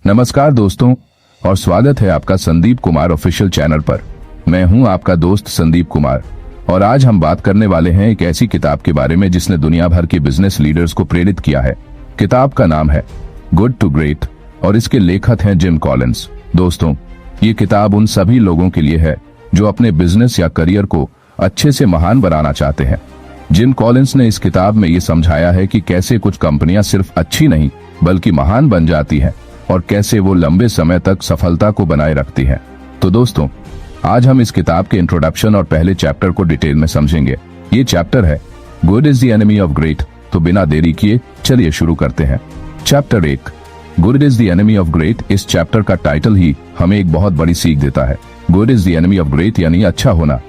नमस्कार दोस्तों, और स्वागत है आपका संदीप कुमार ऑफिशियल चैनल पर। मैं हूं आपका दोस्त संदीप कुमार, और आज हम बात करने वाले हैं एक ऐसी किताब के बारे में जिसने दुनिया भर के बिजनेस लीडर्स को प्रेरित किया है। किताब का नाम है गुड टू ग्रेट और इसके लेखक हैं जिम कॉलिंस। दोस्तों, ये किताब उन सभी लोगों के लिए है जो अपने बिजनेस या करियर को अच्छे से महान बनाना चाहते हैं। जिम कॉलिंस ने इस किताब में ये समझाया है कि कैसे कुछ कंपनियां सिर्फ अच्छी नहीं बल्कि महान बन जाती हैं और कैसे वो लंबे समय तक सफलता को बनाए रखती हैं। तो दोस्तों, आज हम इस किताब के इंट्रोडक्शन और पहले चैप्टर को डिटेल में समझेंगे। ये चैप्टर है good is the enemy of great. तो बिना देरी किए चलिए शुरू करते हैं। Chapter 1, good is the enemy of great. इस चैप्टर का टाइटल ही हमें एक बहुत बड़ी सीख देता है। Good is the enemy of great यानी अच्छा होना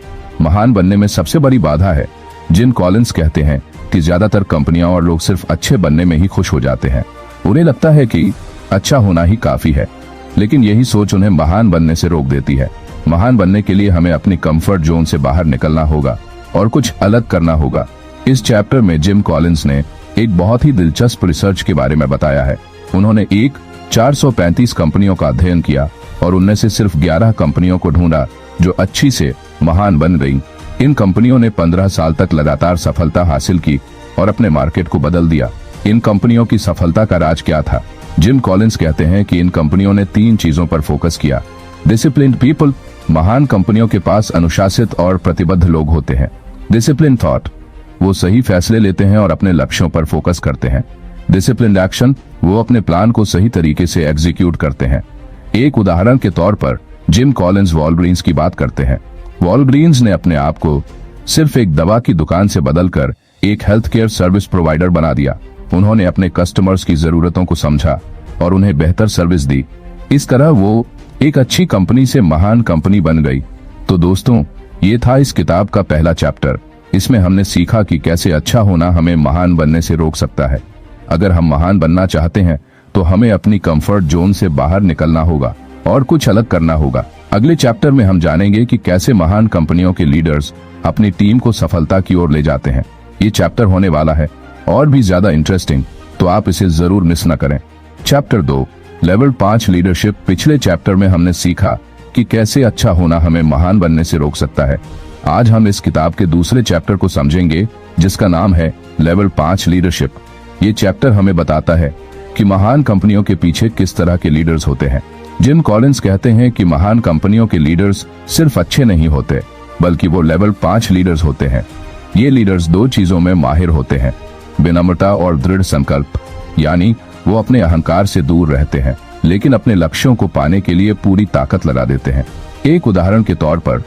महान बनने में सबसे बड़ी बाधा है। जिम कॉलिंस कहते हैं कि ज्यादातर कंपनियां और लोग सिर्फ अच्छे बनने में ही खुश हो जाते हैं। उन्हें लगता है कि अच्छा होना ही काफी है, लेकिन यही सोच उन्हें महान बनने से रोक देती है। महान बनने के लिए हमें अपनी कंफर्ट जोन से बाहर निकलना होगा और कुछ अलग करना होगा। इस चैप्टर में जिम कॉलिंस ने एक बहुत ही दिलचस्प रिसर्च के बारे में बताया है। उन्होंने 435 कंपनियों का अध्ययन किया और उनमें से सिर्फ 11 कंपनियों को ढूंढा जो अच्छी से महान बन गई। इन कंपनियों ने 15 साल तक लगातार सफलता हासिल की और अपने मार्केट को बदल दिया। इन कंपनियों की सफलता का राज क्या था? जिम कॉलिंस कहते हैं कि इन कंपनियों ने 3 चीजों पर फोकस किया। डिसिप्लिन्ड पीपल, महान कंपनियों के पास अनुशासित और प्रतिबद्ध लोग होते हैं। डिसिप्लिन थॉट, वो सही फैसले लेते हैं और अपने लक्ष्यों पर फोकस करते हैं। डिसिप्लिन्ड एक्शन, वो अपने प्लान को सही तरीके से एग्जीक्यूट करते हैं। एक उदाहरण के तौर पर जिम कॉलिंस वॉलग्रीन्स की बात करते हैं। वॉलग्रीन्स ने अपने आप को सिर्फ एक दवा की दुकान से बदलकर एक हेल्थ केयर सर्विस प्रोवाइडर बना दिया। उन्होंने अपने कस्टमर्स की जरूरतों को समझा और उन्हें बेहतर सर्विस दी। इस तरह वो एक अच्छी कंपनी से महान कंपनी बन गई। तो दोस्तों, ये था इस किताब का पहला चैप्टर। इसमें हमने सीखा कि कैसे अच्छा होना हमें महान बनने से रोक सकता है। अगर हम महान बनना चाहते हैं तो हमें अपनी कंफर्ट जोन से बाहर निकलना होगा और कुछ अलग करना होगा। अगले चैप्टर में हम जानेंगे कि कैसे महान कंपनियों के लीडर्स अपनी टीम को सफलता की ओर ले जाते हैं। ये चैप्टर होने वाला है और भी ज्यादा इंटरेस्टिंग, तो आप इसे जरूर मिस न करें। Chapter 2, level 5 leadership. पिछले चैप्टर में हमने सीखा कि कैसे अच्छा होना हमें महान बनने से रोक सकता है। आज हम इस किताब के दूसरे चैप्टर को समझेंगे जिसका नाम है लेवल 5 लीडरशिप। ये चैप्टर हमें बताता है कि महान कंपनियों के पीछे किस तरह के लीडर्स होते हैं। जिम कॉलिंस कहते हैं कि महान कंपनियों के लीडर्स सिर्फ अच्छे नहीं होते बल्कि वो लेवल 5 लीडर्स होते हैं। ये लीडर्स 2 चीजों में माहिर होते हैं, विनम्रता और दृढ़ संकल्प। यानी वो अपने अहंकार से दूर रहते हैं लेकिन अपने लक्ष्यों को पाने के लिए पूरी ताकत लगा देते हैं। एक उदाहरण के तौर पर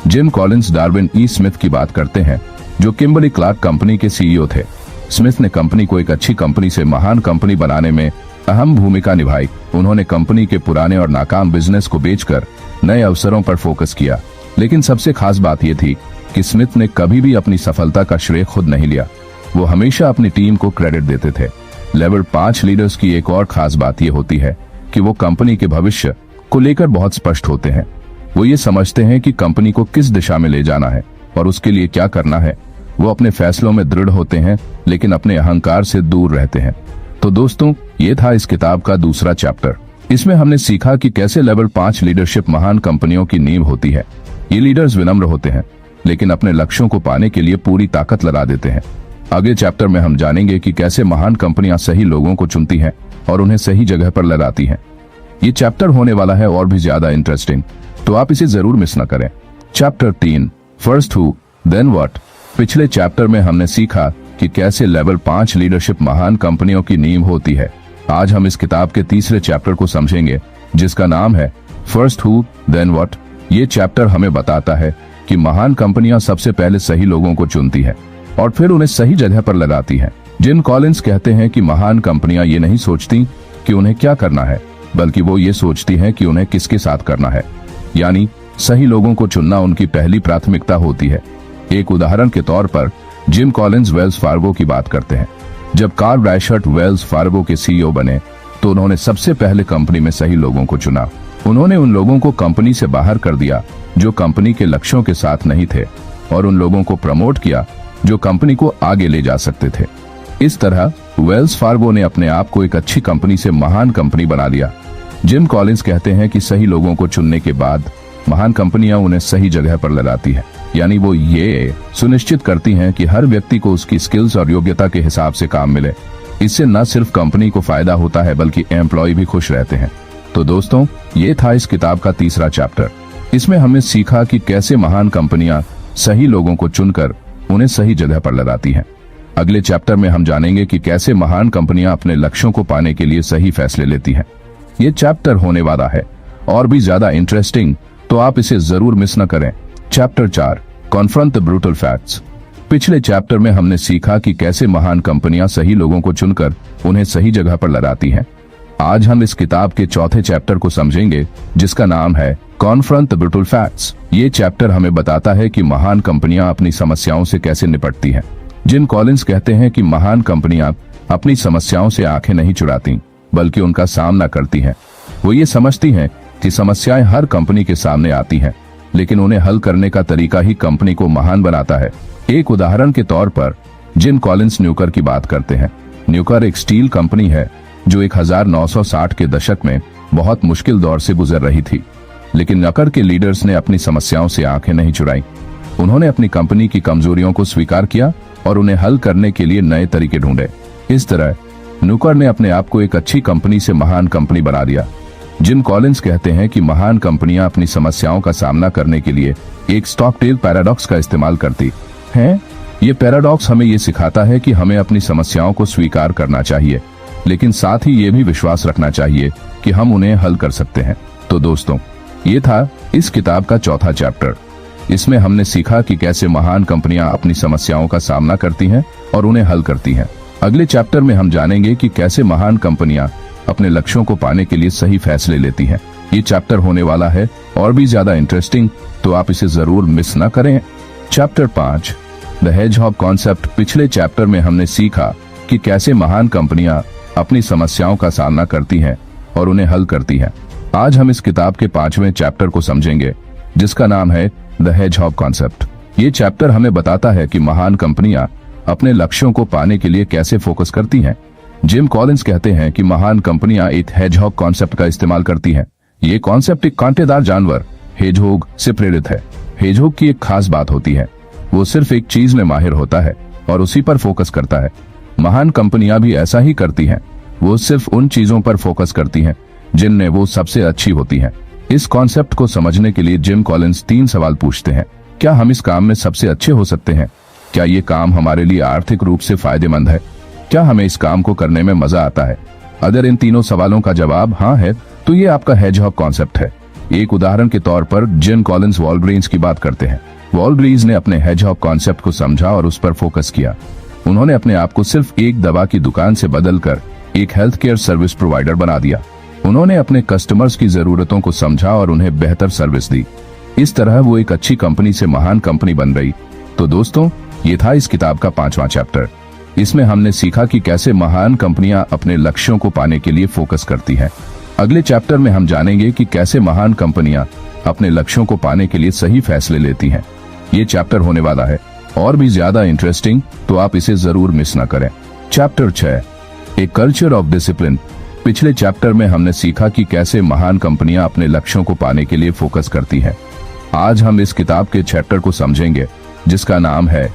जिम कॉलिंस डार्विन ई स्मिथ की बात करते हैं, जो किम्बर्ली क्लार्क कंपनी के सीईओ थे। स्मिथ ने कंपनी को एक अच्छी कंपनी से महान कंपनी बनाने में अहम भूमिका निभाई। उन्होंने कंपनी के पुराने और नाकाम बिजनेस को बेचकर नए अवसरों पर फोकस किया। लेकिन सबसे खास बात यह थी कि स्मिथ ने कभी भी अपनी सफलता का श्रेय खुद नहीं लिया। वो हमेशा अपनी टीम को क्रेडिट देते थे। लेवल 5 लीडर्स की एक और खास बात यह होती है कि वो कंपनी के भविष्य को लेकर बहुत स्पष्ट होते हैं। वो ये समझते हैं कि कंपनी को किस दिशा में ले जाना है और उसके लिए क्या करना है। वो अपने फैसलों में दृढ़ होते हैं लेकिन अपने अहंकार से दूर रहते हैं। तो दोस्तों, ये था इस किताब का दूसरा चैप्टर। इसमें हमने सीखा कि कैसे लेवल 5 लीडरशिप महान कंपनियों की नींव होती है। ये लीडर्स विनम्र होते हैं लेकिन अपने लक्ष्यों को पाने के लिए पूरी ताकत लगा देते हैं। अगले चैप्टर में हम जानेंगे कि कैसे महान कंपनियां सही लोगों को चुनती हैं और उन्हें सही जगह पर लगाती हैं। ये चैप्टर होने वाला है और भी ज्यादा इंटरेस्टिंग, तो आप इसे जरूर मिस न करें। Chapter 3, first who then what. पिछले चैप्टर में हमने सीखा कि कैसे लेवल 5 लीडरशिप महान कंपनियों की नींव होती है। आज हम इस किताब के तीसरे चैप्टर को समझेंगे जिसका नाम है फर्स्ट हु देन व्हाट। ये चैप्टर हमें बताता है कि महान कंपनियां सबसे पहले सही लोगों को चुनती हैं और फिर उन्हें सही जगह पर लगाती हैं। जिम कॉलिंस कहते हैं कि महान कंपनियां ये नहीं सोचती कि उन्हें क्या करना है बल्कि वो ये सोचती हैं कि उन्हें किसके साथ करना है। यानी सही लोगों को चुनना उनकी पहली प्राथमिकता होती है। एक उदाहरण के तौर पर जिम कॉलिंस वेल्स फार्गो की बात करते हैं। जब कार्ल राइशर्ट वेल्स फार्गो के सीईओ बने तो उन्होंने सबसे पहले कंपनी में सही लोगों को चुना। उन्होंने उन लोगों को कंपनी से बाहर कर दिया जो कंपनी के लक्ष्यों के साथ नहीं थे और उन लोगों को प्रमोट किया जो कंपनी को आगे ले जा सकते थे। इस तरह वेल्स फार्गो ने अपने आप को एक अच्छी कंपनी से महान कंपनी बना लिया। जिम कॉलिंस कहते हैं कि सही लोगों को चुनने के बाद महान कंपनियां उन्हें सही जगह पर लगाती हैं। यानी वो ये सुनिश्चित करती हैं कि हर व्यक्ति को उसकी स्किल्स और योग्यता के हिसाब से काम मिले। इससे न सिर्फ कंपनी को फायदा होता है बल्कि एम्प्लॉय भी खुश रहते हैं। तो दोस्तों, ये था इस किताब का तीसरा चैप्टर। इसमें हमने सीखा कि कैसे महान कंपनियां सही लोगों को चुनकर उन्हें सही जगह पर लगाती हैं। अगले चैप्टर में हम जानेंगे कि कैसे महान कंपनियां अपने लक्ष्यों को पाने के लिए सही फैसले लेती हैं। ये चैप्टर होने वाला है और भी ज्यादा इंटरेस्टिंग, तो आप इसे जरूर मिस न करें। Chapter 4, confront the brutal facts. पिछले चैप्टर में हमने सीखा कि कैसे महान कंपनियां सही लोगों को चुनकर उन्हें सही जगह पर लगाती हैं। आज हम इस किताब के चौथे चैप्टर को समझेंगे, जिसका नाम है कॉन्फ्रंट द ब्रूटल फैक्ट्स। ये चैप्टर हमें बताता है कि महान कंपनियां अपनी समस्याओं से कैसे निपटती हैं। जिम कॉलिंस कहते हैं कि महान कंपनियां अपनी समस्याओं से आंखें नहीं चुराती बल्कि उनका सामना करती हैं। वो ये समझती हैं कि समस्याएं हर कंपनी के सामने आती हैं, लेकिन उन्हें हल करने का तरीका ही कंपनी को महान बनाता है। एक उदाहरण के तौर पर जिम कॉलिंस न्यूकर की बात करते हैं। न्यूकर एक स्टील कंपनी है जो 1960 के दशक में बहुत मुश्किल दौर से गुजर रही थी, लेकिन न्यूकर के लीडर्स ने अपनी समस्याओं से आंखें नहीं चुराई। उन्होंने अपनी कंपनी की कमजोरियों को स्वीकार किया और उन्हें हल करने के लिए नए तरीके ढूंढे। इस तरह न्यूकर ने अपने आप को एक अच्छी कंपनी से महान कंपनी बना दिया। जिम कॉलिंस कहते हैं कि महान कंपनियां अपनी समस्याओं का सामना करने के लिए एक स्टॉकडेल पैराडॉक्स का इस्तेमाल करती हैं। ये पैराडॉक्स हमें ये सिखाता है कि हमें अपनी समस्याओं को स्वीकार करना चाहिए, लेकिन साथ ही ये भी विश्वास रखना चाहिए कि हम उन्हें हल कर सकते हैं। तो दोस्तों, ये था इस किताब का चौथा चैप्टर। इसमें हमने सीखा कि कैसे महान कंपनियां अपनी समस्याओं का सामना करती हैं और उन्हें हल करती हैं। अगले चैप्टर में हम जानेंगे कि कैसे महान कंपनियां अपने लक्ष्यों को पाने के लिए सही फैसले लेती हैं। ये चैप्टर होने वाला है और भी ज्यादा इंटरेस्टिंग, तो आप इसे जरूर मिस न करें। Chapter 5, the hedgehog concept. पिछले चैप्टर में हमने सीखा कि कैसे महान कंपनियां अपनी समस्याओं का सामना करती हैं और उन्हें हल करती हैं। आज हम इस किताब के 5वें चैप्टर को समझेंगे, जिसका नाम है द हेजहॉग कॉन्सेप्ट। ये चैप्टर हमें बताता है कि महान कंपनियां अपने लक्ष्यों को पाने के लिए कैसे फोकस करती हैं। जिम कॉलिंस कहते हैं कि महान कंपनियां एक हेजहॉग कॉन्सेप्ट का इस्तेमाल करती हैं। ये कॉन्सेप्ट एक कांटेदार जानवर हेजहॉग से प्रेरित है। हेजहॉग की एक खास बात होती है, वो सिर्फ एक चीज में माहिर होता है और उसी पर फोकस करता है। महान कंपनियां भी ऐसा ही करती हैं। वो सिर्फ उन चीजों पर फोकस करती हैं जिनमें वो सबसे अच्छी होती हैं। इस कॉन्सेप्ट को समझने के लिए जिम कॉलिंस 3 सवाल पूछते हैं। क्या हम इस काम में सबसे अच्छे हो सकते हैं? क्या ये काम हमारे लिए आर्थिक रूप से फायदेमंद है? क्या हमें इस काम को करने में मजा आता है? अगर इन तीनों सवालों का जवाब हाँ है, तो ये आपका हेजहॉग कॉन्सेप्ट है। एक उदाहरण के तौर पर जिम कॉलिंस वॉलग्रीन्स की बात करते हैं। वॉलग्रीन्स ने अपने हेजहॉग कॉन्सेप्ट को समझा और उस पर फोकस किया। उन्होंने अपने आप को सिर्फ एक दवा की दुकान से बदलकर एक हेल्थ केयर सर्विस प्रोवाइडर बना दिया। उन्होंने अपने कस्टमर्स की जरूरतों को समझा और उन्हें बेहतर सर्विस दी। इस तरह वो एक अच्छी कंपनी से महान कंपनी बन गई। तो दोस्तों, ये था इस किताब का 5वां चैप्टर। इसमें हमने सीखा कि कैसे महान कंपनियां अपने लक्ष्यों को पाने के लिए फोकस करती हैं। अगले चैप्टर में हम जानेंगे कि कैसे महान कंपनियां अपने लक्ष्यों को पाने के लिए सही फैसले लेती हैं। ये चैप्टर होने वाला है और भी ज्यादा इंटरेस्टिंग, तो आप इसे जरूर मिस न करें। Chapter 6, a culture of discipline. पिछले चैप्टर में हमने सीखा कि कैसे महान कंपनियां अपने लक्ष्यों को पाने के लिए फोकस करती हैं। आज हम इस किताब के चैप्टर को समझेंगे, जिसका नाम है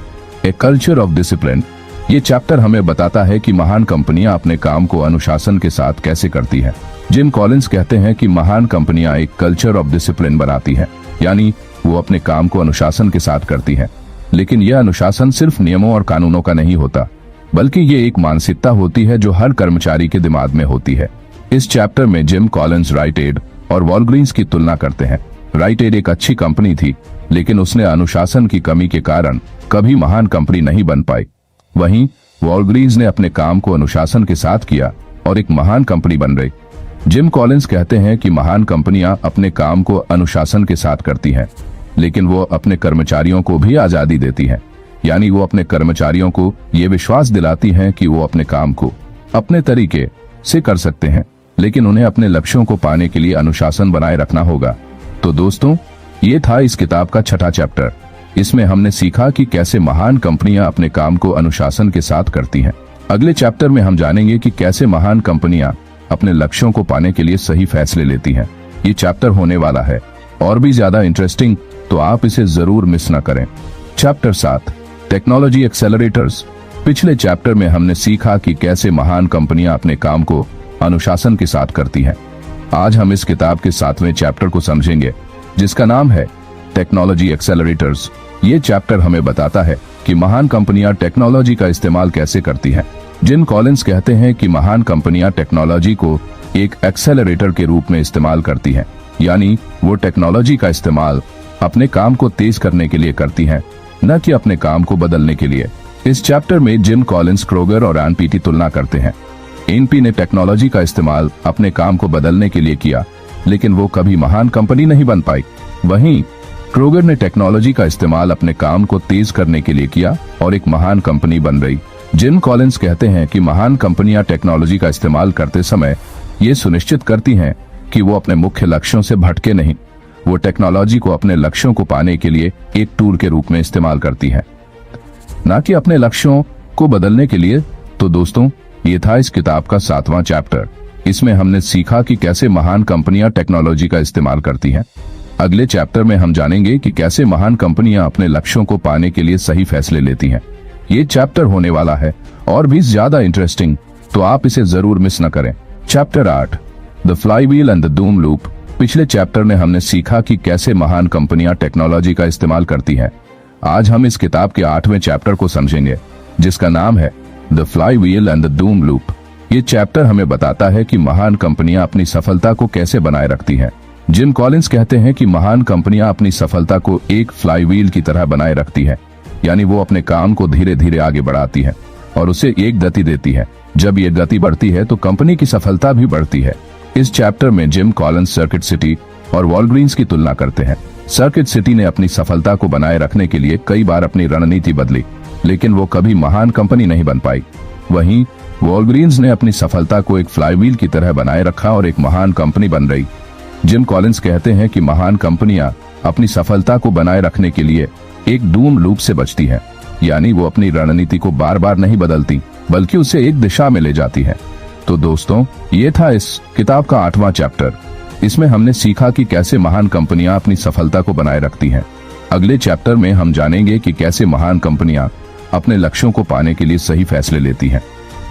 ए कल्चर ऑफ डिसिप्लिन। ये चैप्टर हमें बताता है कि महान कंपनियां अपने काम को अनुशासन के साथ कैसे करती हैं। जिम कॉलिंस कहते हैं कि महान कंपनियां एक कल्चर ऑफ डिसिप्लिन बनाती हैं, यानी वो अपने काम को अनुशासन के साथ करती हैं। लेकिन यह अनुशासन सिर्फ नियमों और कानूनों का नहीं होता, बल्कि ये एक मानसिकता होती है जो हर कर्मचारी के दिमाग में होती है। इस चैप्टर में जिम कॉलिंस राइट एड और वॉलग्रीन्स की तुलना करते हैं। राइट एड एक अच्छी कंपनी थी, लेकिन उसने अनुशासन की कमी के कारण कभी महान कंपनी नहीं बन पाई। वहीं वॉलग्रीन्स ने अपने काम को अनुशासन के साथ किया और एक महान कंपनी बन गई। जिम कॉलिंस कहते हैं कि महान कंपनियां अपने काम को अनुशासन के साथ करती हैं, लेकिन वो अपने कर्मचारियों को भी आजादी देती हैं। यानी वो अपने कर्मचारियों को ये विश्वास दिलाती हैं कि वो अपने काम को अपने तरीके से कर सकते हैं, लेकिन उन्हें अपने लक्ष्यों को पाने के लिए अनुशासन बनाए रखना होगा। तो दोस्तों, ये था इस किताब का 6वां चैप्टर। इसमें हमने सीखा कि कैसे महान कंपनियां अपने काम को अनुशासन के साथ करती हैं। अगले चैप्टर में हम जानेंगे कि कैसे महान कंपनियां अपने लक्ष्यों को पाने के लिए सही फैसले लेती हैं। ये चैप्टर होने वाला है और भी ज्यादा इंटरेस्टिंग, तो आप इसे जरूर मिस ना करें। Chapter 7 technology accelerators. पिछले चैप्टर में हमने सीखा कि कैसे महान कंपनियां अपने काम को अनुशासन के साथ करती हैं। आज हम इस किताब के 7वें चैप्टर को समझेंगे, जिसका नाम है टेक्नोलॉजी एक्सेलरेटर्स। ये चैप्टर हमें बताता है कि महान कंपनियां टेक्नोलॉजी का इस्तेमाल कैसे करती हैं। जिम कॉलिंस कहते हैं कि महान कंपनियां टेक्नोलॉजी को एक एक्सेलरेटर के रूप में इस्तेमाल करती हैं, यानी वो टेक्नोलॉजी का इस्तेमाल अपने काम को तेज करने के लिए करती हैं, न कि अपने काम को बदलने के लिए। इस चैप्टर में जिम कॉलिंस क्रोगर और एनपी की तुलना करते हैं। एनपी ने टेक्नोलॉजी का इस्तेमाल अपने काम को बदलने के लिए किया, लेकिन वो कभी महान कंपनी नहीं बन पाई। वहीं क्रोगर ने टेक्नोलॉजी का इस्तेमाल अपने काम को तेज करने के लिए किया और एक महान कंपनी बन गई। जिम कॉलिंस कहते हैं कि महान कंपनियां टेक्नोलॉजी का इस्तेमाल करते समय ये सुनिश्चित करती हैं कि वो अपने मुख्य लक्ष्यों से भटके नहीं। वो टेक्नोलॉजी को अपने लक्ष्यों को पाने के लिए एक टूल के रूप में इस्तेमाल करती हैं, न कि अपने लक्ष्यों को बदलने के लिए। तो दोस्तों, ये था इस किताब का 7वां चैप्टर। इसमें हमने सीखा कि कैसे महान कंपनियां टेक्नोलॉजी का इस्तेमाल करती हैं। अगले चैप्टर में हम जानेंगे कि कैसे महान कंपनियां अपने लक्ष्यों को पाने के लिए सही फैसले लेती हैं। ये चैप्टर होने वाला है और भी ज्यादा इंटरेस्टिंग, तो आप इसे जरूर मिस न करें। Chapter 8 the flywheel and the doom loop. पिछले चैप्टर में हमने सीखा कि कैसे महान कंपनियां टेक्नोलॉजी का इस्तेमाल करती हैं। आज हम इस किताब के 8वें चैप्टर को समझेंगे, जिसका नाम है the flywheel and the doom loop. ये चैप्टर हमें बताता है कि महान कंपनियां अपनी सफलता को कैसे बनाए रखती हैं। जिम कॉलिंस कहते हैं कि महान कंपनियां अपनी सफलता को एक फ्लाईव्हील की तरह बनाए रखती हैं, यानी वो अपने काम को धीरे धीरे आगे बढ़ाती है और उसे एक गति देती है। जब ये गति बढ़ती है तो कंपनी की सफलता भी बढ़ती है। इस चैप्टर में जिम कॉलिंस सर्किट सिटी और वॉलग्रीन्स की तुलना करते हैं। सर्किट सिटी ने अपनी सफलता को बनाए रखने के लिए कई बार अपनी रणनीति बदली, लेकिन वो कभी महान कंपनी नहीं बन पाई। वहीं वॉलग्रीन्स ने अपनी सफलता को एक फ्लाईव्हील की तरह बनाए रखा और एक महान कंपनी बन गई। जिम कॉलिंस कहते हैं कि महान कंपनियां अपनी सफलता को बनाए रखने के लिए एक डूम लूप से बचती हैं, यानी वो अपनी रणनीति को बार बार नहीं बदलती, बल्कि उसे एक दिशा में ले जाती है। तो दोस्तों, ये था इस किताब का 8वां चैप्टर। इसमें हमने सीखा कि कैसे महान कंपनियां अपनी सफलता को बनाए रखती हैं। अगले चैप्टर में हम जानेंगे कि कैसे महान कंपनियां अपने लक्ष्यों को पाने के लिए सही फैसले लेती हैं।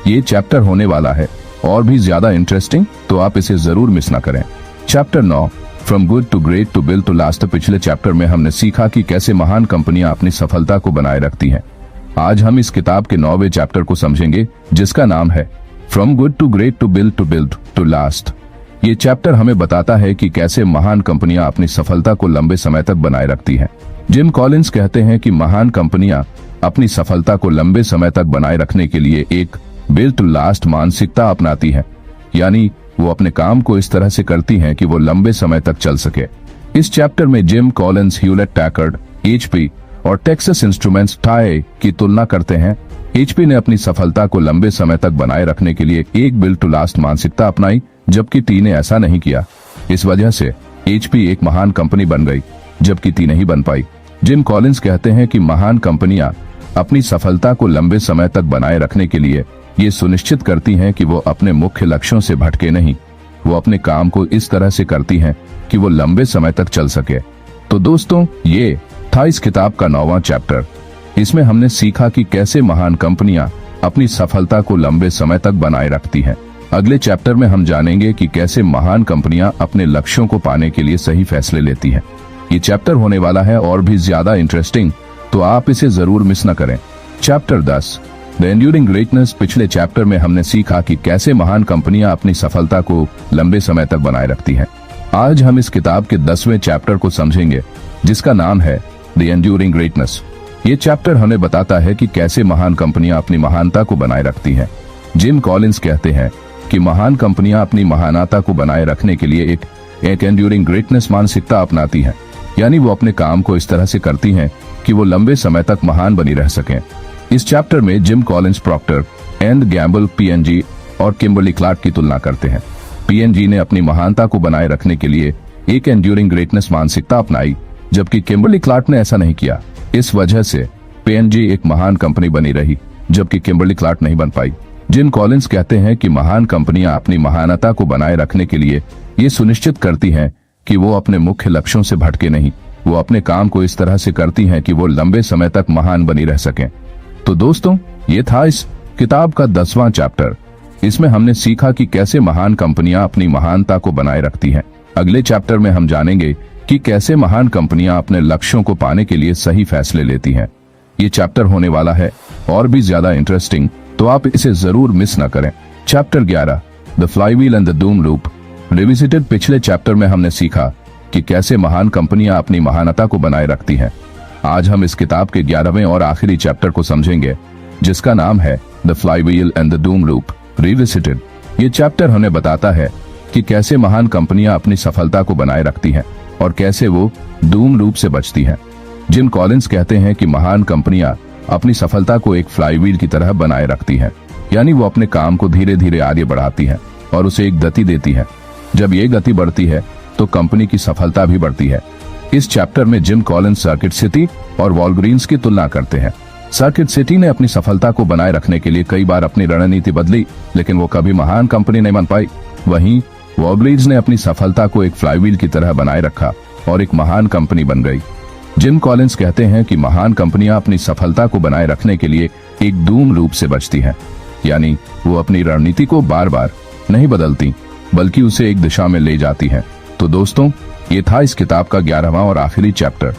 ये चैप्टर होने वाला है और भी ज्यादा इंटरेस्टिंग, तो आप इसे जरूर मिस ना करें। Chapter 9 from good to great to build to last. पिछले चैप्टर में हमने सीखा कि कैसे महान कंपनियां अपनी सफलता को बनाए रखती हैं। आज हम इस किताब के 9वें चैप्टर को समझेंगे, जिसका नाम है from good to great to build to last. ये चैप्टर हमें बताता है कि कैसे महान कंपनियां अपनी सफलता को लंबे समय तक बनाए रखती हैं। जिम कॉलिंस कहते हैं कि महान कंपनियां अपनी सफलता को लंबे समय तक बनाए रखने के लिए एक बिल्ड टू लास्ट मानसिकता अपनाती हैं, यानी वो अपने काम को इस तरह से करती हैं कि वो लंबे समय तक चल सके। इस चैप्टर में Jim Collins Hewlett Packard, HP और टेक्सास इंस्ट्रूमेंट्स टाई की तुलना करते हैं। HP ने अपनी सफलता को लंबे समय तक बनाए रखने के लिए एक बिल्ड टू लास्ट मानसिकता अपनाई, जबकि टी ने ऐसा नहीं किया। इस वजह से HP एक महान कंपनी बन गई, जबकि टी नहीं बन पाई। जिम कॉलिंस कहते हैं कि महान कंपनियां अपनी सफलता को लंबे समय तक बनाए रखने के लिए ये सुनिश्चित करती हैं कि वो अपने मुख्य लक्ष्यों से भटके नहीं। वो अपने काम को इस तरह से करती हैं कि वो लंबे समय तक चल सके। तो दोस्तों, ये था इस किताब का 9वां चैप्टर। इसमें हमने सीखा कि कैसे महान कंपनियां अपनी सफलता को लंबे समय तक बनाए रखती हैं। अगले चैप्टर में हम जानेंगे कि कैसे महान कंपनियां अपने लक्ष्यों को पाने के लिए सही फैसले लेती हैं। ये चैप्टर होने वाला है और भी ज्यादा इंटरेस्टिंग, तो आप इसे जरूर मिस न करें। Chapter 10 the enduring greatness. पिछले चैप्टर में हमने सीखा कि कैसे महान कंपनियां अपनी सफलता को लंबे समय तक बनाए रखती हैं। आज हम इस किताब के 10वें चैप्टर को समझेंगे, जिसका नाम है द एंड्यूरिंग ग्रेटनेस। ये चैप्टर हमें बताता है कि कैसे महान कंपनियां अपनी महानता को बनाए रखती हैं। जिम कॉलिंस कहते हैं कि महान कंपनियां अपनी महानता को बनाए रखने के लिए एक एंड्यूरिंग ग्रेटनेस मानसिकता अपनाती हैं, यानी वो अपने काम को इस तरह से करती हैं कि वो लंबे समय तक महान बनी रह सकें। इस चैप्टर में Jim Collins Procter and Gamble, P&G और किम्बर्ली क्लार्क की तुलना करते हैं। P&G ने अपनी महानता को बनाए रखने के लिए एक एंड्यूरिंग ग्रेटनेस मानसिकता अपनाई, जबकि किम्बर्ली क्लार्क ने ऐसा नहीं किया। इस वजह से P&G एक महान कंपनी बनी रही, जबकि किम्बर्ली क्लार्क नहीं बन पाई। जिम कॉलिंस कहते हैं कि महान कंपनियां अपनी महानता को बनाए रखने के लिए ये सुनिश्चित करती हैं कि वो अपने मुख्य लक्ष्यों से भटके नहीं। वो अपने काम को इस तरह से करती हैं कि वो लंबे समय तक महान बनी रह सकें। तो दोस्तों, ये था इस किताब का 10वां चैप्टर। इसमें हमने सीखा कि कैसे महान कंपनियां अपनी महानता को बनाए रखती हैं। अगले चैप्टर में हम जानेंगे कि कैसे महान कंपनियां अपने लक्ष्यों को पाने के लिए सही फैसले लेती हैं। ये चैप्टर होने वाला है और भी ज्यादा इंटरेस्टिंग, तो आप इसे जरूर मिस न करें। Chapter 11, the flywheel and the doom loop revisited. पिछले चैप्टर में हमने सीखा कि कैसे महान कंपनियां अपनी महानता को बनाए रखती हैं। आज हम इस किताब के 11वें और आखिरी चैप्टर को समझेंगे, जिसका नाम है the flywheel and the doom loop revisited. ये चैप्टर हमें बताता है कि कैसे महान कंपनियां अपनी सफलता को बनाए रखती हैं और कैसे वो डूम लूप से बचती हैं। जिम कॉलिंस कहते हैं कि महान कंपनियां अपनी सफलता को एक फ्लाईव्हील की तरह बनाए रखती हैं, यानी वो अपने काम को धीरे धीरे आगे बढ़ाती हैं और उसे एक गति देती हैं। जब ये गति बढ़ती है तो कंपनी की सफलता भी बढ़ती है। इस चैप्टर में जिम कॉलिंस सर्किट सिटी और वॉलग्रीन्स की तुलना करते हैं। सर्किट सिटी ने अपनी सफलता को बनाए रखने के लिए कई बार अपनी रणनीति बदली, लेकिन वो कभी महान कंपनी नहीं बन पाई। वहीं वॉलग्रीन्स ने अपनी सफलता को एक फ्लाईव्हील की तरह बनाए रखा और एक महान कंपनी बन गई। जिम कॉलिंस कहते हैं कि महान कंपनियां अपनी सफलता को बनाए रखने के लिए एक डूम लूप से बचती हैं, यानी वो अपनी रणनीति को बार बार नहीं बदलती, बल्कि उसे एक दिशा में ले जाती हैं। तो दोस्तों, ये था इस किताब का 11वां और आखिरी चैप्टर।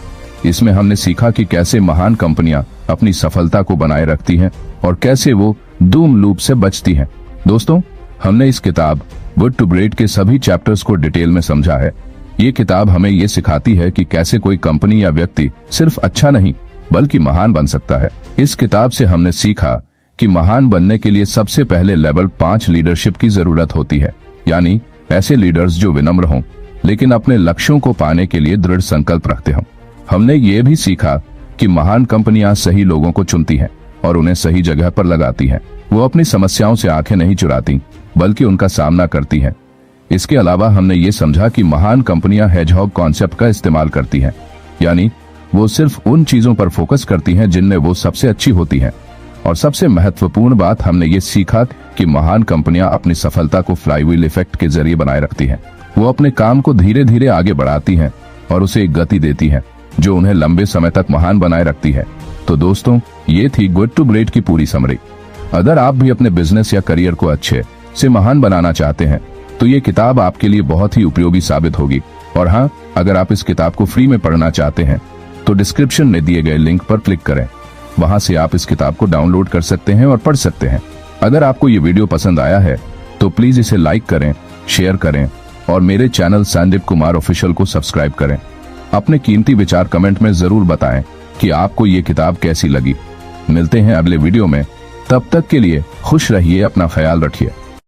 इसमें हमने सीखा कि कैसे महान कंपनियां अपनी सफलता को बनाए रखती हैं और कैसे वो डूम लूप से बचती हैं। दोस्तों, हमने इस किताब गुड टू ग्रेट के सभी चैप्टर्स को डिटेल में समझा है। ये किताब हमें ये सिखाती है कि कैसे कोई कंपनी या व्यक्ति सिर्फ अच्छा नहीं बल्कि महान बन सकता है। इस किताब से हमने सीखा कि महान बनने के लिए सबसे पहले लेवल 5 लीडरशिप की जरूरत होती है, यानी ऐसे लीडर्स जो विनम्र हों लेकिन अपने लक्ष्यों को पाने के लिए दृढ़ संकल्प रखते हों। हमने ये भी सीखा कि महान कंपनियां सही लोगों को चुनती हैं और उन्हें सही जगह पर लगाती हैं। वो अपनी समस्याओं से आंखें नहीं चुराती बल्कि उनका सामना करती हैं। इसके अलावा हमने ये समझा कि महान कंपनियां हेजहॉग कॉन्सेप्ट का इस्तेमाल करती हैं, यानी वो सिर्फ उन चीजों पर फोकस करती हैं जिनमें वो सबसे अच्छी होती हैं। और सबसे महत्वपूर्ण बात हमने ये सीखा कि महान कंपनियां अपनी सफलता को फ्लाईव्हील इफेक्ट के जरिए बनाए रखती हैं। वो अपने काम को धीरे धीरे आगे बढ़ाती हैं और उसे एक गति देती हैं जो उन्हें लंबे समय तक महान बनाए रखती है। तो दोस्तों, ये थी गुड टू ग्रेट की पूरी समरी। अगर आप भी अपने बिजनेस या करियर को अच्छे से महान बनाना चाहते हैं तो ये किताब आपके लिए बहुत ही उपयोगी साबित होगी। और हाँ, अगर आप इस किताब को फ्री में पढ़ना चाहते हैं तो डिस्क्रिप्शन में दिए गए लिंक पर क्लिक करें। वहां से आप इस किताब को डाउनलोड कर सकते हैं और पढ़ सकते हैं। अगर आपको ये वीडियो पसंद आया है तो प्लीज इसे लाइक करें, शेयर करें और मेरे चैनल संदीप कुमार ऑफिशियल को सब्सक्राइब करें। अपने कीमती विचार कमेंट में जरूर बताएं कि आपको ये किताब कैसी लगी। मिलते हैं अगले वीडियो में, तब तक के लिए खुश रहिए, अपना ख्याल रखिए।